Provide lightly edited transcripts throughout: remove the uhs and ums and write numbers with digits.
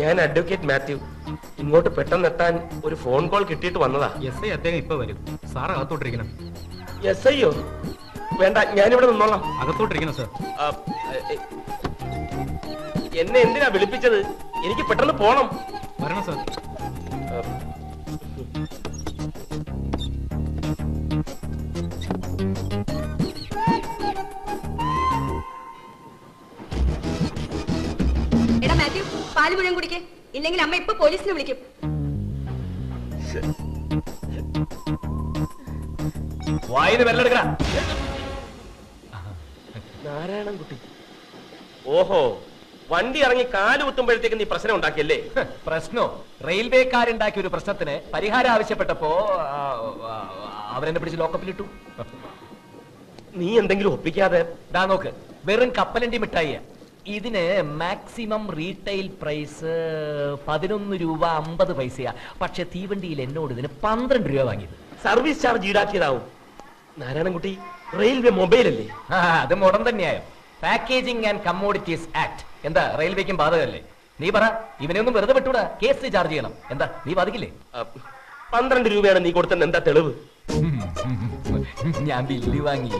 ഞാൻ അഡ്വക്കേറ്റ് മാത്യു. ഇങ്ങോട്ട് പെട്ടെന്ന് എത്താൻ ഒരു ഫോൺ കോൾ കിട്ടിയിട്ട് വന്നതാ. എസ് ഐ അദ്ദേഹം ഇപ്പൊ വരും. സാർ അകത്തോട്ടിരിക്കണം. എസ് ഐയോ? വേണ്ട, ഞാനിവിടെ നിന്നോളാം. അകത്തോട്ടിരിക്കണം സാർ. എന്നെ എന്തിനാ വിളിപ്പിച്ചത്? എനിക്ക് പെട്ടെന്ന് പോണം. വരണം സാർ. എടാ മാത്യു, പാല് മുഴുവൻ കുടിക്കേ, ഇല്ലെങ്കിൽ അമ്മ ഇപ്പൊ പോലീസിനെ വിളിക്കും. വായിന്ന് വെല്ലെടുക്കടാ. നാരായണൻകുട്ടി, ഓഹോ, വണ്ടി ഇറങ്ങി കാല് കുത്തുമ്പോഴത്തേക്ക് നീ പ്രശ്നം ഉണ്ടാക്കിയല്ലേ? പ്രശ്നോ? റെയിൽവേക്കാരുണ്ടാക്കിയ ഒരു പ്രശ്നത്തിന് പരിഹാരം ആവശ്യപ്പെട്ടപ്പോ അവരെന്നെ പിടിച്ച് ലോക്കപ്പിലിട്ടു. നീ എന്തെങ്കിലും ഒപ്പിക്കാതെ. ദാ നോക്ക്, വെറും കപ്പലണ്ടി മിഠായിയ. ഇതിന് മാക്സിമം റീറ്റെയിൽ പ്രൈസ് 11 രൂപ 50 പൈസയാ. പക്ഷെ തീവണ്ടിയിൽ എന്നോട് ഇതിന് 12 രൂപ വാങ്ങിയത്. സർവീസ് ചാർജ് ഈടാക്കിയതാവും. നാരായണൻകുട്ടി, റെയിൽവേ മൊബൈൽ അല്ലേ? അത് മുടൻ തന്നെയായോ. പാക്കേജിംഗ് ആൻഡ് കമ്മോഡിറ്റീസ് ആക്ട് എന്താ റെയിൽവേക്കും ബാധകല്ലേ? നീ പറ, ഇവനെ ഒന്നും വെറുതെ വിട്ടൂടാ, കേസ് ചാർജ് ചെയ്യണം. എന്താ നീ ബാധിക്കില്ലേ? 12 രൂപയാണ് നീ കൊടുത്തത്. എന്താ തെളിവ്? ഞാൻ ബില്ല് വാങ്ങി.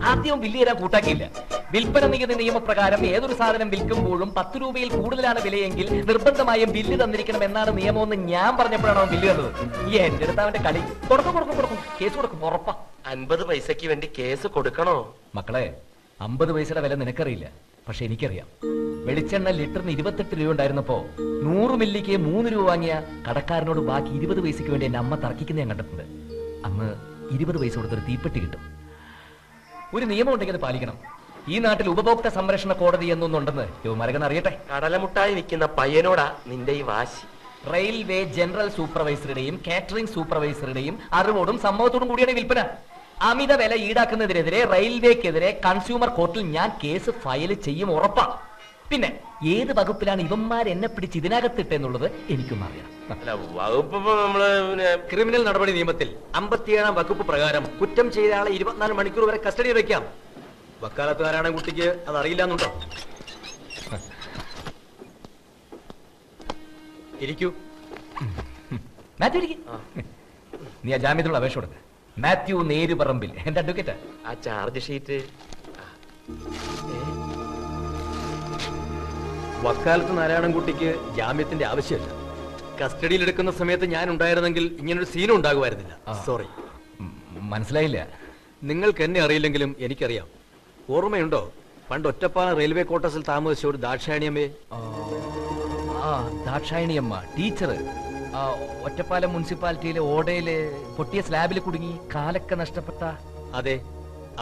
ആദ്യം ബില്ല് തരാൻ കൂട്ടാക്കിയില്ല. വിൽപ്പന നികുതി നിയമപ്രകാരം ഏതൊരു സാധനം വിൽക്കുമ്പോഴും 10 രൂപയിൽ കൂടുതലാണ് വിലയെങ്കിൽ നിർബന്ധമായും ബില്ല് തന്നിരിക്കണം എന്നാണ് നിയമമെന്ന് ഞാൻ പറഞ്ഞപ്പോഴാണ് അവൻ ബില്ല് തന്നത്. എന്റെ അടുത്ത് അവന്റെ കളി. കൊടുക്കും, കേസ് കൊടുക്കും, ഉറപ്പാ. 50 പൈസക്ക് വേണ്ടി കേസ് കൊടുക്കണോ? മക്കളെ, 50 പൈസയുടെ വില നിനക്കറിയില്ല, പക്ഷെ എനിക്കറിയാം. വെളിച്ചെണ്ണ ലിറ്ററിന് 28 രൂപ ഉണ്ടായിരുന്നപ്പോ 100 മില്ലിക്ക് 3 രൂപ വാങ്ങിയ കടക്കാരനോട് ബാക്കി 20 പൈസക്ക് വേണ്ടി എന്റെ അമ്മ തർക്കിക്കുന്ന ഞാൻ കണ്ടിട്ടുണ്ട്. അന്ന് 20 പൈസ കൊടുത്തൊരു തീപ്പെട്ടി കിട്ടും. ഒരു നിയമം ഉണ്ടെങ്കിൽ അത് പാലിക്കണം. ഈ നാട്ടിൽ ഉപഭോക്തൃ സംരക്ഷണ കോടതി എന്നൊന്നുണ്ടെന്ന് യുവമാരകൻ അറിയട്ടെ. കടലമുട്ടായി വിൽക്കുന്ന പയ്യനോടാ നിന്റെ ഈ വാശി. റെയിൽവേ ജനറൽ സൂപ്പർവൈസറുടെയും കാറ്ററിംഗ് സൂപ്പർവൈസറുടെയും അറിവോടും സമ്മതത്തോടും കൂടിയാണ് വിൽപ്പന. അമിത വില ഈടാക്കുന്നതിനെതിരെ റെയിൽവേക്കെതിരെ കൺസ്യൂമർ കോർട്ടിൽ ഞാൻ കേസ് ഫയൽ ചെയ്യും, ഉറപ്പാ. പിന്നെ ഏത് വകുപ്പിലാണ് ഇവന്മാർ എന്നെ പിടിച്ച് ഇതിനകത്തിട്ടെന്നുള്ളത് എനിക്കും അറിയാം. വകുപ്പ് നമ്മള് ക്രിമിനൽ നടപടി നിയമത്തിൽ 57-ാം വകുപ്പ് പ്രകാരം കുറ്റം ചെയ്ത ആളെ 24 മണിക്കൂർ വരെ കസ്റ്റഡിയിൽ വെക്കാം. വക്കാലത്ത് നാരായണൻകുട്ടിക്ക് അത് അറിയില്ല എന്നുണ്ടോ? ഇരിക്കൂ. മാത്യു ഇരിക്ക്. നീ ആ ജാമ്യത്തിലുള്ള അപേക്ഷ കൊടുക്ക. മാത്യു നേരുപറമ്പിൽ, എന്റെ അഡ്വക്കേറ്റ്. ആ ചാർജ് ഷീറ്റ്. വക്കാലത്ത് നാരായണൻകുട്ടിക്ക് ജാമ്യത്തിന്റെ ആവശ്യമില്ല. കസ്റ്റഡിയിൽ എടുക്കുന്ന സമയത്ത് ഞാൻ ഉണ്ടായിരുന്നെങ്കിൽ ഇങ്ങനൊരു സീനും ഉണ്ടാകുമായിരുന്നില്ല. സോറി. മനസ്സിലായില്ല. നിങ്ങൾക്ക് എന്നെ അറിയില്ലെങ്കിലും എനിക്കറിയാം. ഓർമ്മയുണ്ടോ പണ്ട് ഒറ്റപ്പാലം റെയിൽവേ ക്വാർട്ടേഴ്സിൽ താമസിച്ച ഒരു ദാക്ഷായണിയമ്മയെ? ദാക്ഷായണിയമ്മ ടീച്ചർ ഒറ്റപ്പാലം മുനിസിപ്പാലിറ്റിയിലെ ഓടയില് പൊട്ടിയ സ്ലാബിൽ കുടുങ്ങി കാലൊക്കെ നഷ്ടപ്പെട്ട. അതെ,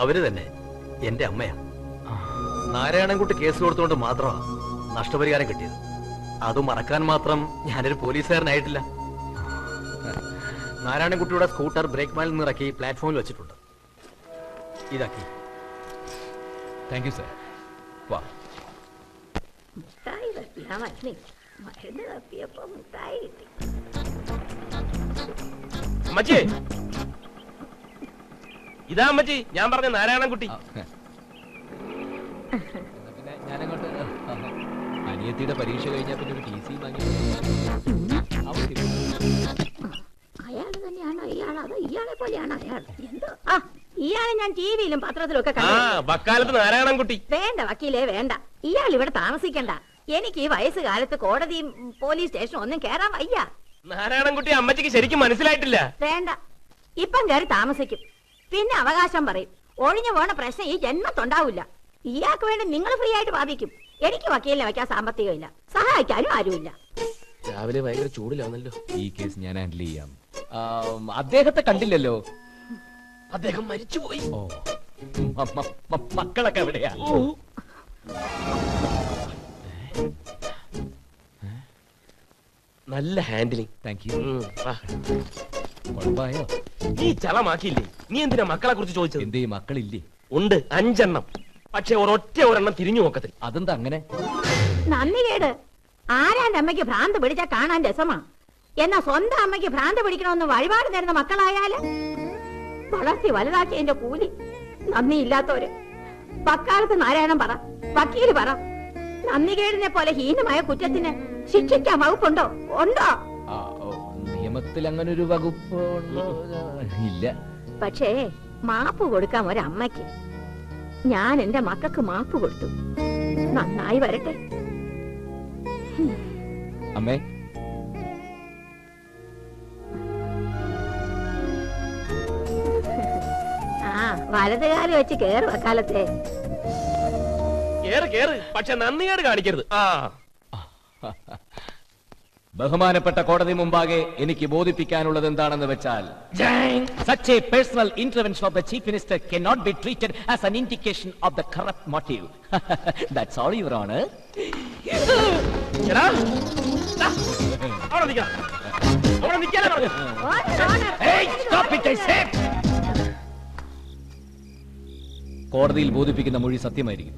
അവര് തന്നെ എന്റെ അമ്മയാ. നാരായണൻകുട്ടി കേസ് കൊടുത്തുകൊണ്ട് മാത്രമാ നഷ്ടപരിഹാരം കിട്ടിയത്. അത് മറക്കാൻ മാത്രം ഞാനൊരു പോലീസുകാരനായിട്ടില്ല. നാരായണൻകുട്ടിയുടെ സ്കൂട്ടർ ബ്രേക്ക് മാലിൽ നിന്ന് ഇറക്കി പ്ലാറ്റ്ഫോമിൽ വെച്ചിട്ടുണ്ട്. ഇതാക്കി. Thank you sir. വാ. അമ്മച്ചി, ഇതാ അമ്മച്ചി ഞാൻ പറഞ്ഞ നാരായണൻകുട്ടി. പിന്നെ ഞാനങ്ങോട്ട് അനിയത്തിയുടെ പരീക്ഷ കഴിഞ്ഞാൽ പിന്നെ ഒരു TC വാങ്ങി. അയാൾ തന്നെയാണോ ഇയാൾ? അതോ ഇയാളെ പോലെയാണോ അയാൾ? എന്തോ ഇയാളെ ഞാൻ ടിവിയിലും പത്രത്തിലും ഒക്കെ കണ്ടു. വക്കാലത്ത് നാരായണൻകുട്ടി. വേണ്ട വക്കീലേ, വേണ്ട. ഇയാൾ ഇവിടെ താമസിക്കണ്ട. എനിക്ക് ഈ വയസ്സുകാലത്ത് കോടതിയും പോലീസ് സ്റ്റേഷനും ഒന്നും കേറാൻ വയ്യ. നാരായണൻകുട്ടി അമ്മച്ചിക്ക് ശരിക്കും മനസ്സിലായിട്ടില്ല. വേണ്ട, ഇപ്പം കയറി താമസിക്കും, പിന്നെ അവകാശം പറയും. ഒഴിഞ്ഞു പോണ പ്രശ്നം ഈ ജന്മത്തുണ്ടാവില്ല. ഇയാൾക്ക് വേണ്ടി നിങ്ങൾ ഫ്രീ ആയിട്ട് വാദിക്കും. എനിക്ക് വക്കീലിനെ വയ്ക്കാൻ സാമ്പത്തികമില്ല, സഹായിക്കാനും ആരുമില്ല. രാവിലെ ഭയങ്കര ചൂടിലാണല്ലോ. ഈ കേസ് ഞാൻ ഹാൻഡിൽ ചെയ്യാം. അദ്ദേഹത്തെ കണ്ടില്ലല്ലോ. അദ്ദേഹം മരിച്ചുപോയി. ഓ, മക്കളൊക്കെ എവിടെയാ? നല്ല ഹാൻഡിലിംഗ്. Thank you. കുഴപ്പമായോ? നീ ചളമാക്കിയില്ലേ? നീ എന്തിനാ മക്കളെ കുറിച്ച് ചോദിച്ചത്? എന്തേ മക്കളില്ലേ? ഉണ്ട്, 5 എണ്ണം. പക്ഷെ ഒരെണ്ണം തിരിഞ്ഞു നോക്കത്തില്ല. അതെന്താ അങ്ങനെ? നന്ദി കേട്. ആരാന്റെ അമ്മയ്ക്ക് ഭ്രാന്ത് പിടിച്ചാ കാണാൻ രസമാ. എന്നാ സ്വന്തം അമ്മയ്ക്ക് ഭ്രാന്ത് പിടിക്കണമെന്ന് വഴിപാട് നേരുന്ന മക്കളായാല് വളർത്തി വലുതാക്കി എന്റെ കൂലി. നന്ദിയില്ലാത്തവര്. വക്കാലത്ത് നാരായണൻ പറ, വക്കീല് പറ, നന്ദികേടിനെ പോലെ ഹീനമായ കുറ്റത്തിന് ശിക്ഷിക്കാൻ വകുപ്പുണ്ടോ? ഉണ്ടോ? നിയമത്തിൽ അങ്ങനെ ഒരു വകുപ്പ് ഇല്ല. പക്ഷേ മാപ്പ് കൊടുക്കാം ഒരമ്മയ്ക്ക്. ഞാൻ എന്റെ മക്കൾക്ക് മാപ്പ് കൊടുത്തു. നന്നായി വരട്ടെ. അമ്മേ, ആ വലതുകാലം വെച്ച് കേറ് വക്കാലത്തെ. കേറ് കേറ്, പക്ഷെ നന്ദികേട് കാണിക്കരുത്. ബഹുമാനപ്പെട്ട കോടതി മുമ്പാകെ എനിക്ക് ബോധിപ്പിക്കാനുള്ളത് എന്താണെന്ന് വെച്ചാൽ, such a personal intervention of the chief minister cannot be treated as an indication of the corrupt motive. That's all, Your Honor. Hey, stop it, I said. കോടതിയിൽ ബോധിപ്പിക്കുന്ന മൊഴി സത്യമായിരിക്കും.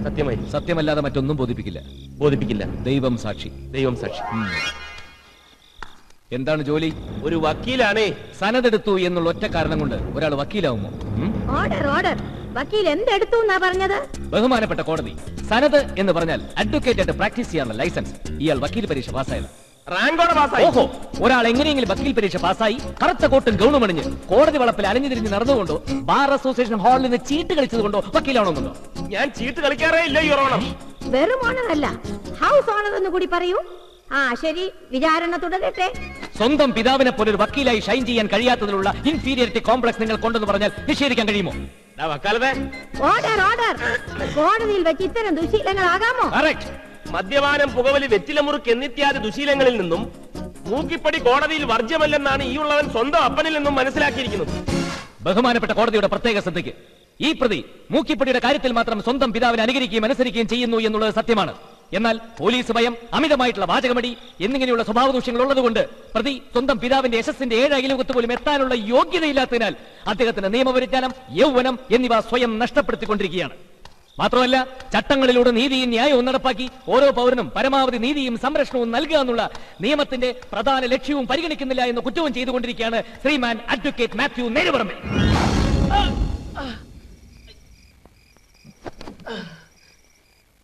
സത്യമായി സത്യമല്ലാതെ മറ്റൊന്നും ബോധിപ്പിക്കില്ല. ദൈവം സാക്ഷി. എന്താണ് ജോലി? ഒരു വക്കീലാണേ. സനതെടുത്തു എന്നുള്ള ഒറ്റ കാരണം കൊണ്ട് ഒരാൾ വക്കീലാവുമോ? ഓർഡർ. വക്കീൽ എന്തെടുത്തു എന്നാ പറഞ്ഞത്? ബഹുമാനപ്പെട്ട കോടതി, സനത് എന്ന് പറഞ്ഞാൽ അഡ്വക്കേറ്റ് ആയിട്ട് പ്രാക്ടീസ് ചെയ്യാനുള്ള ലൈസൻസ്. ഇയാൾ വക്കീൽ പരീക്ഷ പാസ്സായത്. ഓഹോ, ഒരാൾ എങ്ങനെയെങ്കിലും വക്കീൽ പരീക്ഷ പാസ്സായി കറുത്ത കോട്ടും ഗൗണും അണിഞ്ഞ് കോടതി വളപ്പിൽ അലഞ്ഞു തിരിഞ്ഞ് നടന്നുകൊണ്ടോ ബാർ അസോസിയേഷൻ ഹാളിൽ നിന്ന് ചീട്ട് കളിച്ചതുകൊണ്ടോ വക്കീലാണോന്നുണ്ടോ? ഞാൻ ചീട്ട് കളിക്കാറേ ഇല്ല, യുവർ ഓണർ. വെറും ഓണറല്ല, ഹൗസ് ഓണർ എന്ന് കൂടി പറയൂ. ആ ശരി, വിചാരണ തുടരട്ടെ. സ്വന്തം പിതാവിനെ പോലെ ഒരു വക്കീലായി ഷൈൻ ചെയ്യാൻ കഴിയാത്തതിലുള്ള ഇൻഫീരിയറിറ്റി കോംപ്ലക്സ് നിങ്ങൾ കൊണ്ടെന്ന് പറഞ്ഞാൽ നിഷേധിക്കാൻ കഴിയുമോ? ഓർഡർ. കോടതിയിൽ വെച്ച് ഇത്തരം ദുശീലങ്ങളാകാമോ? മദ്യപാനം, പുകവലി, വെറ്റിലമുറുക്ക് എന്നിത്യാദി ദുശീലങ്ങളിൽ നിന്നും മൂക്കിപ്പടി കോടതിയിൽ വർജ്യമല്ലെന്നാണ് ഈ ഉള്ളവൻ സ്വന്തം അപ്പനിൽ നിന്നും മനസ്സിലാക്കിയിരിക്കുന്നത്. ബഹുമാനപ്പെട്ട കോടതിയുടെ പ്രത്യേക ശ്രദ്ധയ്ക്ക്, ഈ പ്രതി മൂക്കിപ്പടിയുടെ കാര്യത്തിൽ മാത്രം സ്വന്തം പിതാവിനെ അനുകരിക്കുകയും അനുസരിക്കുകയും ചെയ്യുന്നു എന്നുള്ളത് സത്യമാണ്. എന്നാൽ പോലീസ് ഭയം, അമിതമായിട്ടുള്ള വാചകമടി എന്നിങ്ങനെയുള്ള സ്വഭാവ ദൂഷ്യങ്ങൾ ഉള്ളതുകൊണ്ട് പ്രതി സ്വന്തം പിതാവിന്റെ യശസ്സിന്റെ 7 അയലോകത്ത് പോലും എത്താനുള്ള യോഗ്യതയില്ലാത്തതിനാൽ അദ്ദേഹത്തിന് നിയമപരിജ്ഞാനം, യൗവനം എന്നിവ സ്വയം നഷ്ടപ്പെടുത്തിക്കൊണ്ടിരിക്കുകയാണ്. മാത്രമല്ല, ചട്ടങ്ങളിലൂടെ നീതിയും ന്യായവും നടപ്പാക്കി ഓരോ പൗരനും പരമാവധി നീതിയും സംരക്ഷണവും നൽകുക എന്നുള്ള നിയമത്തിന്റെ പ്രധാന ലക്ഷ്യവും പരിഗണിക്കുന്നില്ല എന്ന കുറ്റവും ചെയ്തുകൊണ്ടിരിക്കുകയാണ് ശ്രീമാൻ അഡ്വക്കേറ്റ് മാത്യു നേരുപറമ്പിൽ.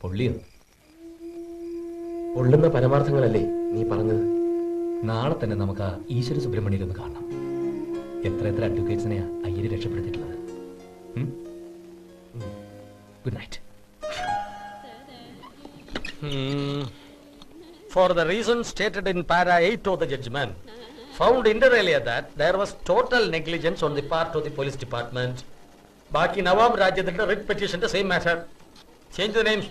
പൊള്ളിയോ? പൊള്ളുന്ന പരമാർത്ഥങ്ങളല്ലേ നീ പറഞ്ഞത്? നാളെ തന്നെ നമുക്ക് ആ ഈശ്വര സുബ്രഹ്മണ്യനെ ഒന്ന് കാണണം. എത്ര അഡ്വക്കേറ്റ്സിനെയാ Iyer രക്ഷപ്പെടുത്തിയിട്ടുള്ളത്. Good night. For the reasons stated in para 8 of the judgment, found inter alia that there was total negligence on the part of the police department. Baki Nawab Rajyadinte writ petition the same matter. Change the names.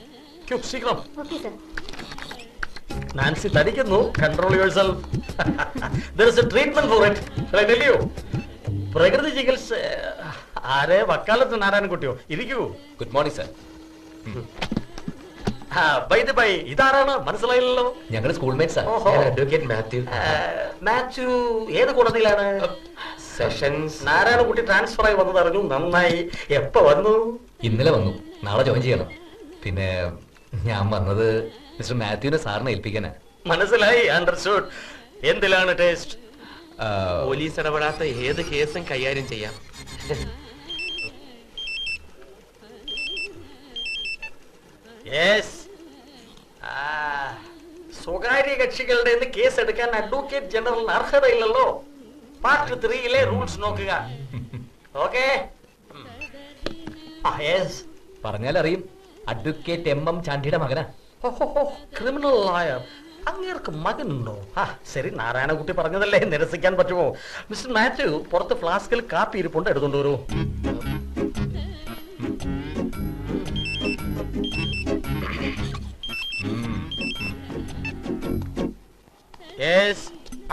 Quick, Sikram. Okay, sir. Nancy Tadikunu, control yourself. There is a treatment for it. Shall I tell you? പ്രകൃതി ചികിത്സ. ആരെ വക്കാലത്ത് നാരായണൻകുട്ടിയോ? ഇരിക്കൂ. Good morning sir. By ഇതാരാണ്? മനസ്സിലായില്ലല്ലോ. ഞങ്ങൾ സ്കൂൾമേറ്റ്സാ. Advocate Mathew. Mathew ഏത് കോടതിയിലാണ്? സെഷൻസ്. നാരായണൻകുട്ടി ട്രാൻസ്ഫർ ആയി വന്നത് അറിഞ്ഞു. നന്നായി. എപ്പോ വന്നു? ഇന്നലെ വന്നു. നാളെ ജോയിൻ ചെയ്യണം. പിന്നെ ഞാൻ വന്നത് മിസ്റ്റർ മാത്യുവിനെ സാറിനെ ഏൽപ്പിക്കാനാ. മനസ്സിലായി. അണ്ടർസ്റ്റുഡ്. എന്തിലാണ് ടേസ്റ്റ്? പോലീസ് ഇടപെടാത്ത ഏത് കേസും കൈകാര്യം ചെയ്യാം. സ്വകാര്യ കക്ഷികളുടെ കേസ് എടുക്കാൻ അഡ്വക്കേറ്റ് ജനറലിന് അർഹതയില്ലല്ലോ. പാർട്ട് 3 റൂൾസ് നോക്കുക. ഓക്കെ? പറഞ്ഞാൽ അറിയും. അഡ്വക്കേറ്റ് MM ചാണ്ടിയുടെ മകനാ. Criminal lawyer. അങ്ങേർക്ക് മകനുണ്ടോ? ശരി, നാരായണകുട്ടി പറഞ്ഞതല്ലേ, നിരസിക്കാൻ പറ്റുമോ? മിസ്റ്റർ മാത്യു, പുറത്ത് ഫ്ലാസ്കിൽ കാപ്പി ഇരിപ്പുണ്ട്, എടുത്തോണ്ട് വരൂ.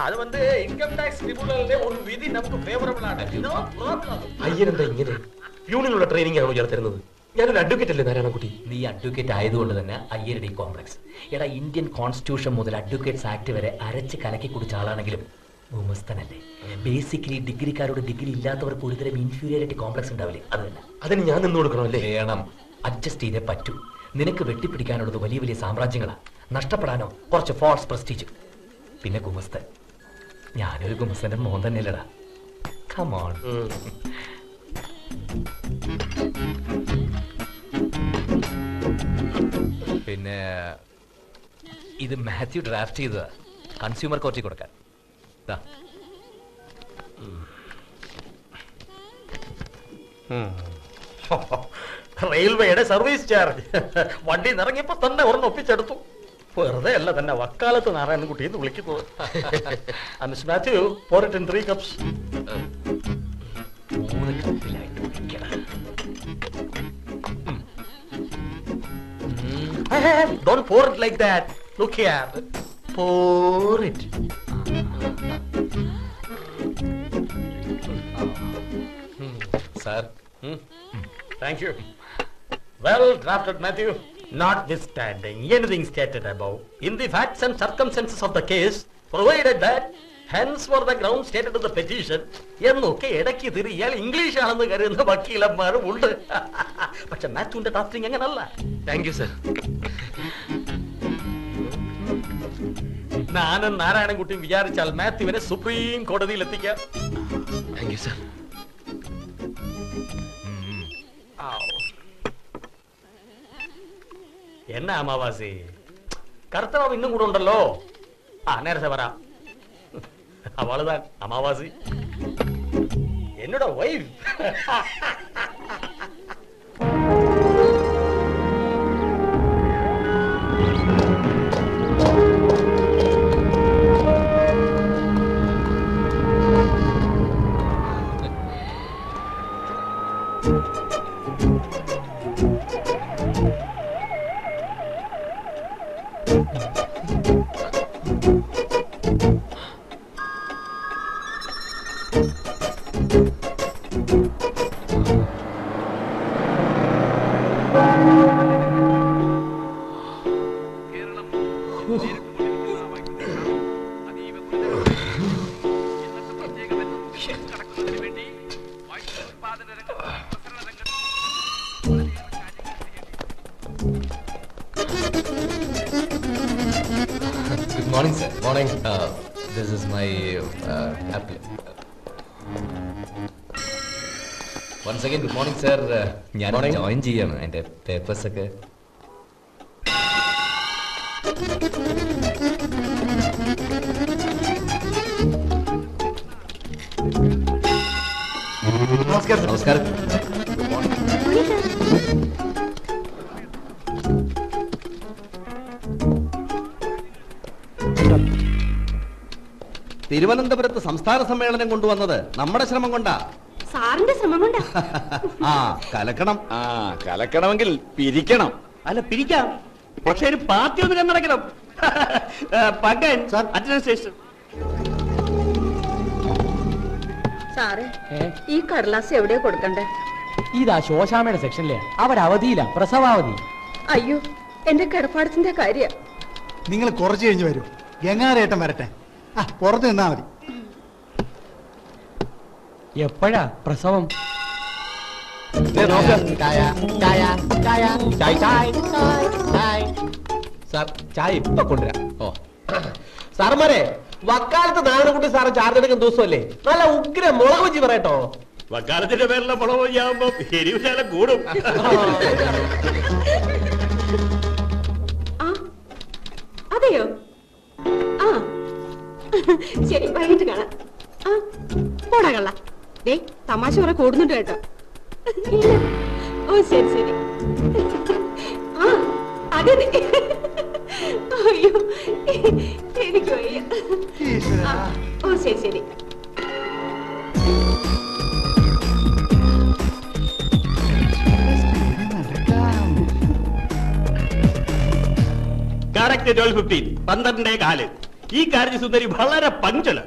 അത് ഇൻകം ടാക്സ് ട്രിബ്യൂണലിന്റെ ഒരു വിധി നമുക്ക് ഫേവറബിൾ ആണ്. അയ്യനെന്താ ഇങ്ങനെ? യൂണിയനുള്ള ട്രെയിനിങ് ആണോ ഞാൻ തരുന്നത്? ഞാനൊരു അഡ്വക്കേറ്റ് അല്ലേ നാരായണൻകുട്ടി? നീ അഡ്വക്കേറ്റ് ആയതുകൊണ്ട് തന്നെ അയ്യരുടെ കോംപ്ലക്സ്. എടാ, ഇന്ത്യൻ കോൺസ്റ്റിറ്റ്യൂഷൻ മുതൽ അഡ്വക്കേറ്റ്സ് ആക്ട് വരെ അരച്ച് കലക്കി കുടിച്ച ആളാണെങ്കിലും ഭൂമസ്ഥനല്ലേ. ബേസിക്കലി ഡിഗ്രിക്കാരോട് ഡിഗ്രി ഇല്ലാത്തവർക്ക് ഒരുതരം ഇൻഫീരിയോറിറ്റി കോംപ്ലക്സ് ഉണ്ടാവില്ലേ? അത് തന്നെ. അതിന് ഞാൻ നിന്ന് കൊടുക്കണോ? അല്ലേ? വേണം. അഡ്ജസ്റ്റ് ചെയ്തേ പറ്റൂ. നിനക്ക് വെട്ടിപ്പിടിക്കാനുള്ളത് വലിയ വലിയ സാമ്രാജ്യങ്ങളാ. നഷ്ടപ്പെടാനോ കുറച്ച് ഫോൾസ് പ്രസ്റ്റീജ്. പിന്നെ ഗുമസ്തൻ. ഞാനൊരു ഗുമസ്തന്റെ മോൻ തന്നെയല്ലടാ. Come on. പിന്നെ ഇത് മാത്യു ഡ്രാഫ്റ്റ് ചെയ്തതാ, കൺസ്യൂമർ കോർട്ടിൽ കൊടുക്കാൻ. ദാ. റെയിൽവേയുടെ സർവീസ് ചാർജ് വണ്ടി ഇറങ്ങിയപ്പോ തന്നെ ഒരെണ്ണം ഒപ്പിച്ചെടുത്തു. വെറുതെ അല്ല തന്നെ വക്കാലത്ത് നാരായണൻകുട്ടി എന്ന് വിളിക്കുന്നത്. Miss Mathew, pour it in 3 cups. 3 കപ്പിലായിട്ട് ഒഴിക്കടാ. Hey, don't pour it like that. Look here. Pour it. Sir, Thank you. Well drafted, Matthew. Notwithstanding anything stated above, in the facts and circumstances of the case, provided that hence for the ground stated in the petition, എന്നൊക്കെ ഇടയ്ക്ക് തിരിയാൽ English ആണെന്ന് കരുതുന്ന വക്കീലന്മാരും ഉണ്ട്. പക്ഷെ മാത്യുവിന്റെ drafting അങ്ങനല്ല. Thank you sir. ഞാനും നാരായണൻകുട്ടിയും വിചാരിച്ചാൽ മാത്യുവിനെ supreme കോടതിയിൽ എത്തിക്കാം. Thank you sir. എന്നാ അമാവാസി, കർത്തവാവ് ഇന്നും കൂടെ ഉണ്ടല്ലോ. നേരത്തെ പറ, അവളുതാൻ അമാവാസി എന്നോட wife. Good morning, sir. Morning. This is my once again, good morning, sir. ഞാൻ ജോയിൻ ചെയ്യാണ്. എൻ്റെ പേപ്പേഴ്സ് ഒക്കെ. നമസ്കാരം. നമസ്കാരം. തിരുവനന്തപുരത്ത് സംസ്ഥാന സമ്മേളനം കൊണ്ടുവന്നത് നമ്മുടെ ശ്രമം കൊണ്ടാ. സാറിന്റെ ശ്രമം കൊണ്ടാ. കലക്കണം. കലക്കണമെങ്കിൽ പിരിക്കണം. അല്ല, പിരിക്കാം, പക്ഷെ ഒരു പാർട്ടി ഒന്ന് കണ്ണടക്കണം. പകൻ അഡ്മിനിസ്ട്രേഷൻ. സാറേ, ഈ കടലാസ് എവിടെയാ കൊടുക്കണ്ടേ? ഇതാ ശോശാമയുടെ സെക്ഷനിലെ അവരവധിയില്ല, പ്രസവാവധി. അയ്യോ, എന്റെ കിടപ്പാടത്തിന്റെ കാര്യ. നിങ്ങൾ കുറച്ച് കഴിഞ്ഞ് വരൂ, ഗംഗാരേട്ടൻ വരട്ടെ. പുറത്ത് നിന്നാ മതി. എപ്പോഴാ പ്രസവം? സാർ, ചായ ഇപ്പൊ കൊണ്ടുവരാം. സാറന്മാരെ, വക്കാലത്ത് നാരായണൻകുട്ടി സാറ് ചാർജ് എടുക്കുന്ന ദിവസമല്ലേ? നല്ല ഉഗ്ര മുളക് വെച്ച് പറയട്ടോ. വക്കാലത്തിന്റെ പേരിലെ മുളകൊയ്യാകുമ്പോ എരിവുശാലം കൂടും. അതെയോ? ശരി, വൈകിട്ട് കാണാം. പോടാ കള്ള. ഡേ, തമാശ കുറെ കൂടുന്നുണ്ട് കേട്ടോ. ഓ ശരി ശരി. അതെ, അയ്യോ എനിക്ക് വയ്യ. ഓ ശരി ശരി. കറക്റ്റ് 12:15, 12:15. ഈ കാര്യസുന്ദരി വളരെ പഞ്ചല.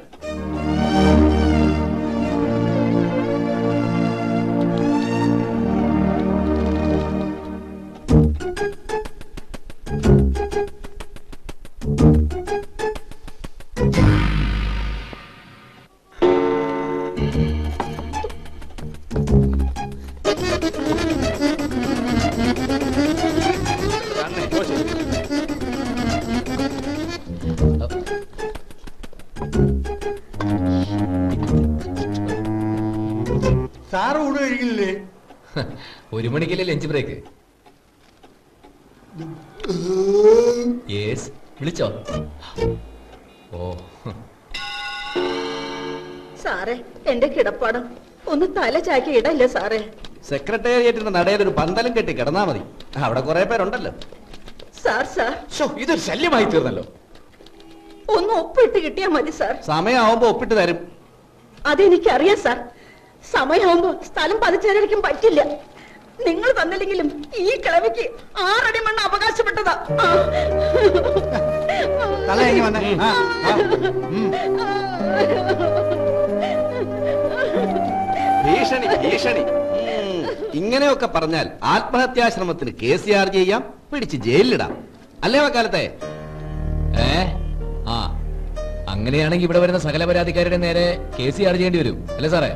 സാറ് ഊണ് കഴിക്കില്ലേ? 1 മണിക്കല്ലേ ലഞ്ച് ബ്രേക്ക്? യെസ്. വിളിച്ചോ? ഓ, സാറേ എന്റെ കിടപ്പാടം ഒന്ന് തല ചാക്കി ഇടല്ലേ സാറേ? സെക്രട്ടേറിയറ്റിന്റെ നടയിൽ ഒരു പന്തലും കെട്ടി കിടന്നാ മതി, അവിടെ കുറെ പേരുണ്ടല്ലോ. സാർ ഇതൊരു ശല്യമായി തീർന്നല്ലോ. ഒന്ന് ഒപ്പിട്ട് കിട്ടിയാ മതി സാർ. സമയമാവുമ്പോ ഒപ്പിട്ട് തരും. അതെനിക്കറിയാം സാർ. സമയമാവുമ്പോ സ്ഥലം പതിച്ചേരടിക്കാൻ പറ്റില്ല. നിങ്ങൾ തന്നില്ലെങ്കിലും ഈ കിളവിക്ക് 6 അടി മണ്ണ് അവകാശപ്പെട്ടതാ. ഭീഷണി ഭീഷണി. ഇങ്ങനെയൊക്കെ പറഞ്ഞാൽ ആത്മഹത്യാശ്രമത്തിന് കേസ് ചാർജ് ചെയ്യാം, പിടിച്ച് ജയിലിലിടാം. അല്ലേ വക്കാലത്തെ? ആ അങ്ങനെയാണെങ്കിൽ ഇവിടെ വരുന്ന സകല പരാതിക്കാരുടെ നേരെ കേസ് ചാർജ് ചെയ്യേണ്ടി വരും അല്ലേ സാറേ?